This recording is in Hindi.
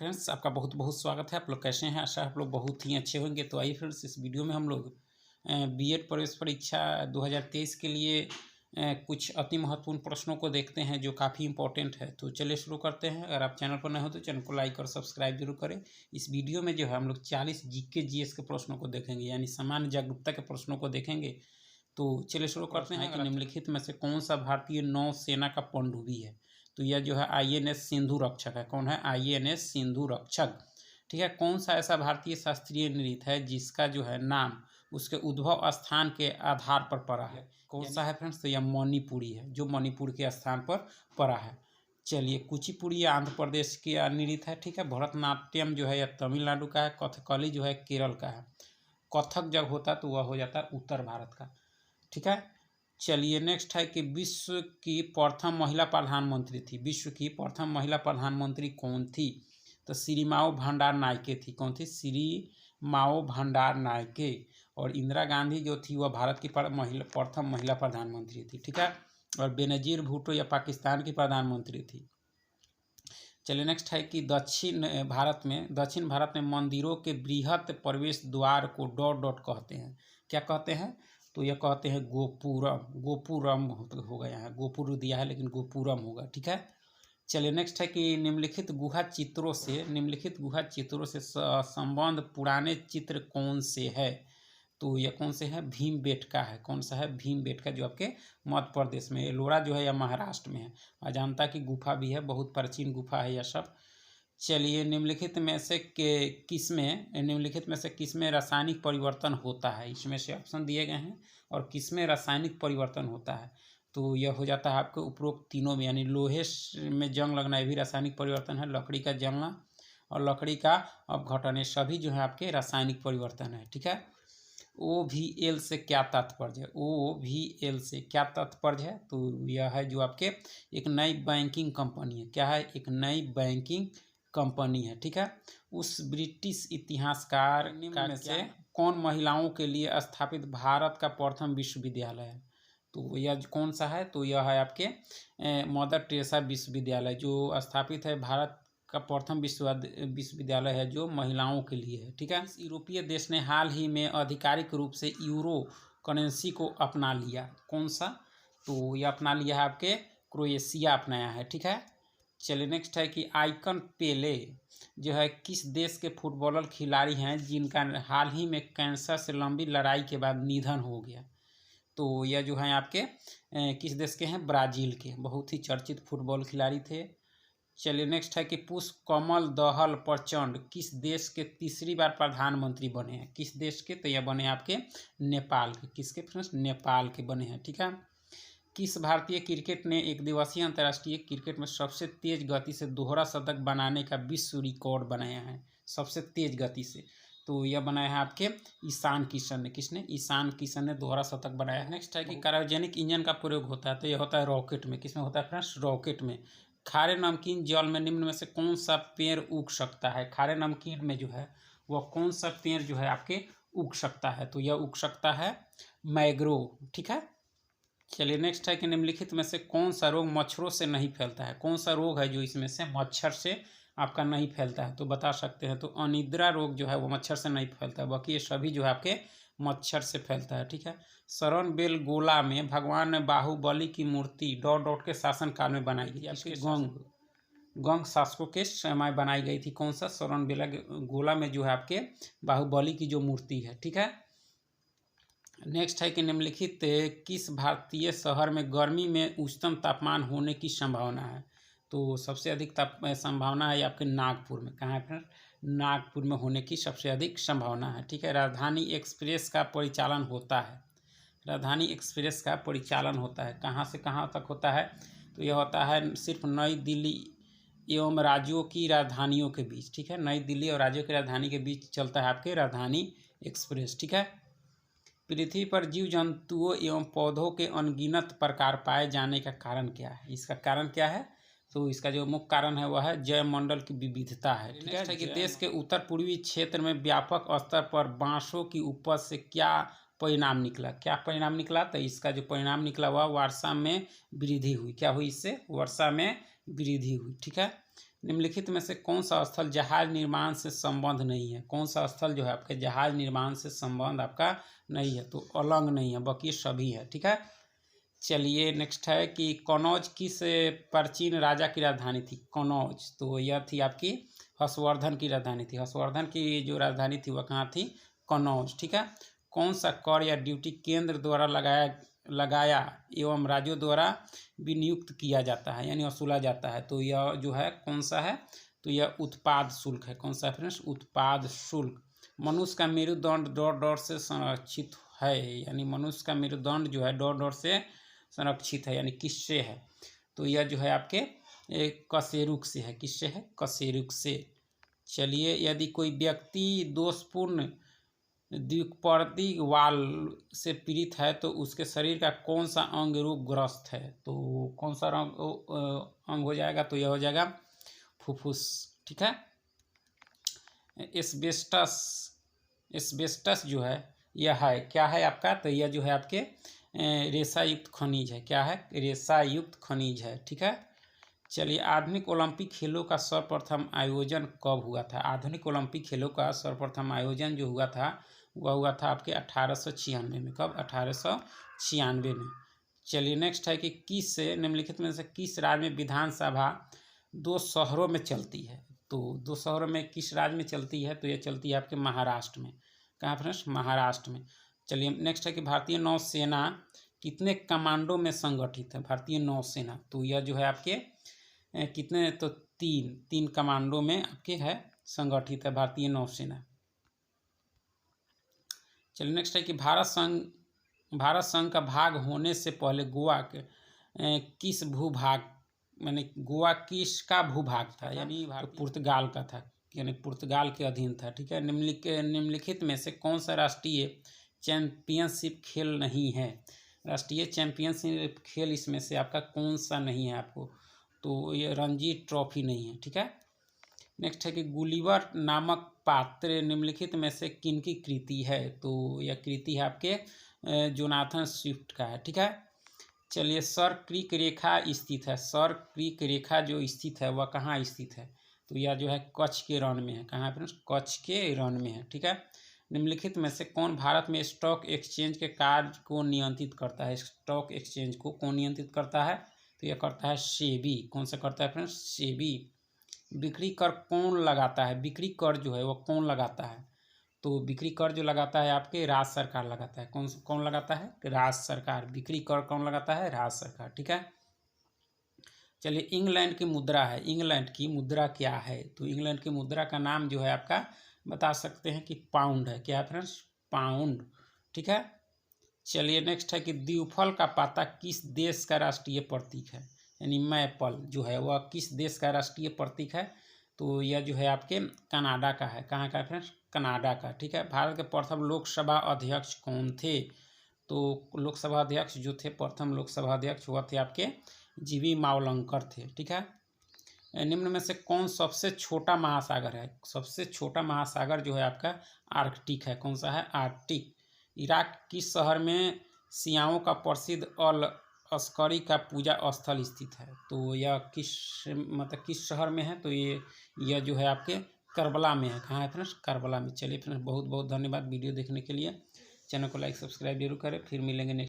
फ्रेंड्स, आपका बहुत बहुत स्वागत है। आप लोग कैसे हैं? आशा आप लोग बहुत ही अच्छे होंगे। तो आइए फ्रेंड्स, इस वीडियो में हम लोग बीएड प्रवेश परीक्षा 2023 के लिए कुछ अति महत्वपूर्ण प्रश्नों को देखते हैं जो काफ़ी इंपॉर्टेंट है। तो चलिए शुरू करते हैं। अगर आप चैनल पर नए हो तो चैनल को लाइक और सब्सक्राइब जरूर करें। इस वीडियो में जो है हम लोग 40 जीके जीएस के प्रश्नों को देखेंगे, यानी सामान्य जागरूकता के प्रश्नों को देखेंगे। तो चलिए शुरू करते हैं कि निम्नलिखित में से कौन सा भारतीय नौसेना का पनडुब्बी है? तो यह जो है आईएनएस सिंधु रक्षक है। कौन है? आईएनएस सिंधु रक्षक। ठीक है। कौन सा ऐसा भारतीय शास्त्रीय नृत्य है जिसका जो है नाम उसके उद्भव स्थान के आधार पर पड़ा है? कौन सा है फ्रेंड्स? तो यह मणिपुरी है, जो मणिपुर के स्थान पर पड़ा है। चलिए, कुचिपुड़ी आंध्र प्रदेश की नृत्य है। ठीक है। भरतनाट्यम जो है यह तमिलनाडु का है। कथकली जो है केरल का है। कथक जब होता तो वह हो जाता है उत्तर भारत का। ठीक है। चलिए, नेक्स्ट है कि विश्व की प्रथम महिला प्रधानमंत्री थी। विश्व की प्रथम महिला प्रधानमंत्री कौन थी? तो श्री माओ भंडार नायके थी। कौन थी? श्री माओ भंडार नायके। और इंदिरा गांधी जो थी वह भारत की प्रथम महिला प्रधानमंत्री थी। ठीक है। और बेनजीर भुट्टो या पाकिस्तान की प्रधानमंत्री थी। चलिए, नेक्स्ट है कि दक्षिण भारत में मंदिरों के बृहत प्रवेश द्वार को डॉट डॉट कहते हैं। क्या कहते हैं? तो यह कहते हैं गोपुरम। गोपुरम हो गया है, गोपुर दिया है लेकिन गोपुरम होगा। ठीक है। चलिए, नेक्स्ट है कि निम्नलिखित गुहा चित्रों से संबंध पुराने चित्र कौन से है? तो यह कौन से है? भीमबेटका है। कौन सा है? भीमबेटका, जो आपके मध्य प्रदेश में। एलोरा जो है यह महाराष्ट्र में है। अजंता की गुफा भी है, बहुत प्राचीन गुफा है यह सब। चलिए, निम्नलिखित में से किसमें रासायनिक परिवर्तन होता है? इसमें से ऑप्शन दिए गए हैं और किसमें रासायनिक परिवर्तन होता है? तो यह हो जाता है आपके उपरोक्त तीनों में, यानी लोहे में जंग लगना ये भी रासायनिक परिवर्तन है, लकड़ी का जलना और लकड़ी का अपघटन, ये सभी जो है आपके रासायनिक परिवर्तन है। ठीक है। OVL से क्या तात्पर्य है? OVL से क्या तात्पर्य है? तो यह है जो आपके एक नई बैंकिंग कंपनी है। क्या है? एक नई बैंकिंग कंपनी है। ठीक है। उस ब्रिटिश इतिहासकार में से कौन महिलाओं के लिए स्थापित भारत का प्रथम विश्वविद्यालय है? तो यह कौन सा है? तो यह है आपके मदर टेरेसा विश्वविद्यालय, जो स्थापित है भारत का प्रथम विश्वविद्यालय है जो महिलाओं के लिए है। ठीक है। यूरोपीय देश ने हाल ही में आधिकारिक रूप से यूरो करेंसी को अपना लिया। कौन सा? तो यह अपना लिया है आपके क्रोएशिया अपनाया है। ठीक है। चलिए, नेक्स्ट है कि आइकन पेले जो है किस देश के फुटबॉलर खिलाड़ी हैं जिनका हाल ही में कैंसर से लंबी लड़ाई के बाद निधन हो गया? तो यह जो है आपके किस देश के हैं? ब्राज़ील के। बहुत ही चर्चित फुटबॉल खिलाड़ी थे। चलिए, नेक्स्ट है कि पुष्पकमल दहल प्रचंड किस देश के तीसरी बार प्रधानमंत्री बने हैं? किस देश के? तो यह बने आपके नेपाल के। किसके फ्रेंड्स? नेपाल के बने हैं। ठीक है। किस भारतीय क्रिकेट ने एक दिवसीय अंतर्राष्ट्रीय क्रिकेट में सबसे तेज गति से दोहरा शतक बनाने का विश्व रिकॉर्ड बनाया है? सबसे तेज गति से तो यह बनाया है आपके ईशान किशन ने। किसने? ईशान किशन ने दोहरा शतक बनाया है। नेक्स्ट है कि क्रायोजेनिक इंजन का प्रयोग होता है, तो यह होता है रॉकेट में। किसमें होता है फ्रेंड्स? रॉकेट में। खारे नमकीन जल में निम्न में से कौन सा पेड़ उग सकता है? खारे नमकीन में जो है वह कौन सा पेड़ जो है आपके उग सकता है? तो यह उग सकता है मैंग्रोव। ठीक है। चलिए, नेक्स्ट है कि निम्नलिखित में से कौन सा रोग मच्छरों से नहीं फैलता है? कौन सा रोग है जो इसमें से मच्छर से आपका नहीं फैलता है? तो बता सकते हैं। तो अनिद्रा रोग जो है वो मच्छर से नहीं फैलता है, बाकी ये सभी जो है आपके मच्छर से फैलता है। ठीक है। शरणबेलगोला में भगवान बाहुबली की मूर्ति डॉट डॉट के शासनकाल में बनाई गई। आपके गंग शासकों के समय बनाई गई थी। कौन सा? शरणबेलगोला में जो है आपके बाहुबली की जो मूर्ति है। ठीक है। नेक्स्ट है कि निम्नलिखित किस भारतीय शहर में गर्मी में उच्चतम तापमान होने की संभावना है? तो सबसे अधिक संभावना है आपके नागपुर में। कहाँ है फ्रेंड? नागपुर में होने की सबसे अधिक संभावना है। ठीक है। राजधानी एक्सप्रेस का परिचालन होता है। राजधानी एक्सप्रेस का परिचालन होता है कहाँ से कहाँ तक होता है? तो यह होता है सिर्फ नई दिल्ली एवं राज्यों की राजधानियों के बीच। ठीक है। नई दिल्ली और राज्यों की राजधानी के बीच चलता है आपके राजधानी एक्सप्रेस। ठीक है। पृथ्वी पर जीव जंतुओं एवं पौधों के अनगिनत प्रकार पाए जाने का कारण क्या है? इसका कारण क्या है? तो इसका जो मुख्य कारण है वह है जैवमंडल की विविधता है। ठीक है। कि देश के उत्तर पूर्वी क्षेत्र में व्यापक स्तर पर बांसों की उपज से क्या परिणाम निकला? क्या परिणाम निकला? तो इसका जो परिणाम निकला हुआ वर्षा में वृद्धि हुई। क्या हुई? इससे वर्षा में वृद्धि हुई। ठीक है। निम्नलिखित में से कौन सा स्थल जहाज निर्माण से संबंध नहीं है? कौन सा स्थल जो है आपके जहाज निर्माण से संबंध आपका नहीं है? तो अलंग नहीं है, बाकी सभी है। ठीक है, चलिए नेक्स्ट है कि कनौज किस प्राचीन राजा की राजधानी थी? कनौज, तो यह थी आपकी हर्षवर्धन की राजधानी थी। हर्षवर्धन की जो राजधानी थी वह कहाँ थी? कनौज। ठीक है, कौन सा कर या ड्यूटी केंद्र द्वारा लगाया एवं राज्यों द्वारा विनियुक्त किया जाता है, यानी वसूला जाता है? तो यह जो है कौन सा है? तो यह उत्पाद शुल्क है। कौन सा है फ्रेंड्स? उत्पाद शुल्क। मनुष्य का मेरुदंड डॉट डॉट से संरक्षित है, यानी मनुष्य का मेरुदंड जो है डॉट डॉट से संरक्षित है, यानी किससे है? तो यह जो है आपके कशेरुक से है। किससे है? कशेरुक से। चलिए, यदि कोई व्यक्ति दोषपूर्ण द्विपर्दी वाल से पीड़ित है तो उसके शरीर का कौन सा अंग रोगग्रस्त है? तो कौन सा अंग हो जाएगा? तो यह हो जाएगा फुफ्फुस। ठीक है, एस्बेस्टस जो है यह है क्या है आपका? तो यह जो है आपके रेशा युक्त खनिज है। क्या है? रेशा युक्त खनिज है। ठीक है, चलिए, आधुनिक ओलंपिक खेलों का सर्वप्रथम आयोजन कब हुआ था? आधुनिक ओलंपिक खेलों का सर्वप्रथम आयोजन जो हुआ था वह हुआ था आपके 1896 में। कब? 1896 में। चलिए नेक्स्ट है कि किस निम्नलिखित में से किस राज्य में विधानसभा 2 शहरों में चलती है? तो 2 शहरों में किस राज्य में चलती है? तो यह चलती है आपके महाराष्ट्र में। कहाँ फ्रेंड्स? महाराष्ट्र में। चलिए नेक्स्ट है कि भारतीय नौसेना कितने कमांडो में संगठित है? भारतीय नौसेना, तो यह जो है आपके कितने? तो 3 कमांडो में आपके है संगठित है भारतीय नौसेना। चलिए नेक्स्ट है कि भारत संघ का भाग होने से पहले गोवा के किस भूभाग, यानी गोवा किसका भूभाग था? यानी पुर्तगाल का था, यानी पुर्तगाल के अधीन था। ठीक है, निम्नलिखित में से कौन सा राष्ट्रीय चैंपियनशिप खेल नहीं है? राष्ट्रीय चैंपियनशिप खेल इसमें से आपका कौन सा नहीं है आपको? तो ये रणजी ट्रॉफी नहीं है। ठीक है, नेक्स्ट है कि गुलिवर नामक पात्र निम्नलिखित में से किनकी कृति है? तो यह कृति है आपके जोनाथन स्विफ्ट का है। ठीक है, चलिए, सर क्रीक रेखा स्थित है। सर क्रीक रेखा जो स्थित है वह कहाँ स्थित है? तो यह जो है कच्छ के रण में है। कहाँ है फ्रेंड्स? कच्छ के रण में है। ठीक है, निम्नलिखित में से कौन भारत में स्टॉक एक्सचेंज के कार्य को नियंत्रित करता है? स्टॉक एक्सचेंज को कौन नियंत्रित करता है? तो यह करता है सेबी। कौन सा करता है फ्रेंड्स? सेबी। बिक्री कर कौन लगाता है? बिक्री कर जो है वह कौन लगाता है? तो बिक्री कर जो लगाता है आपके राज्य सरकार लगाता है। कौन लगाता है? राज्य सरकार। बिक्री कर कौन लगाता है? राज्य सरकार। ठीक है, चलिए, इंग्लैंड की मुद्रा है। इंग्लैंड की मुद्रा क्या है? तो इंग्लैंड की मुद्रा का नाम जो है आपका बता सकते हैं कि पाउंड है। क्या है फ्रेंड्स? पाउंड। ठीक है, चलिए नेक्स्ट है कि द्विफल का पाता किस देश का राष्ट्रीय प्रतीक है? यानी मैपल जो है वह किस देश का राष्ट्रीय प्रतीक है? तो यह जो है आपके कनाडा का है। कहाँ का है फ्रेंड्स? कनाडा का। ठीक है, भारत के प्रथम लोकसभा अध्यक्ष कौन थे? तो लोकसभा अध्यक्ष जो थे, प्रथम लोकसभा अध्यक्ष हुआ थे आपके जीवी मावलंकर थे। ठीक है, निम्न में से कौन सबसे छोटा महासागर है? सबसे छोटा महासागर जो है आपका आर्कटिक है। कौन सा है? आर्कटिक। इराक किस शहर में शियाओं का प्रसिद्ध अल अस्करी का पूजा स्थल स्थित है? तो यह किस शहर में है? तो यह जो है आपके करबला में है। कहाँ है फ्रेंड्स? करबला में। चलिए फ्रेंड्स, बहुत बहुत धन्यवाद वीडियो देखने के लिए। चैनल को लाइक सब्सक्राइब जरूर करें। फिर मिलेंगे नेक्स्ट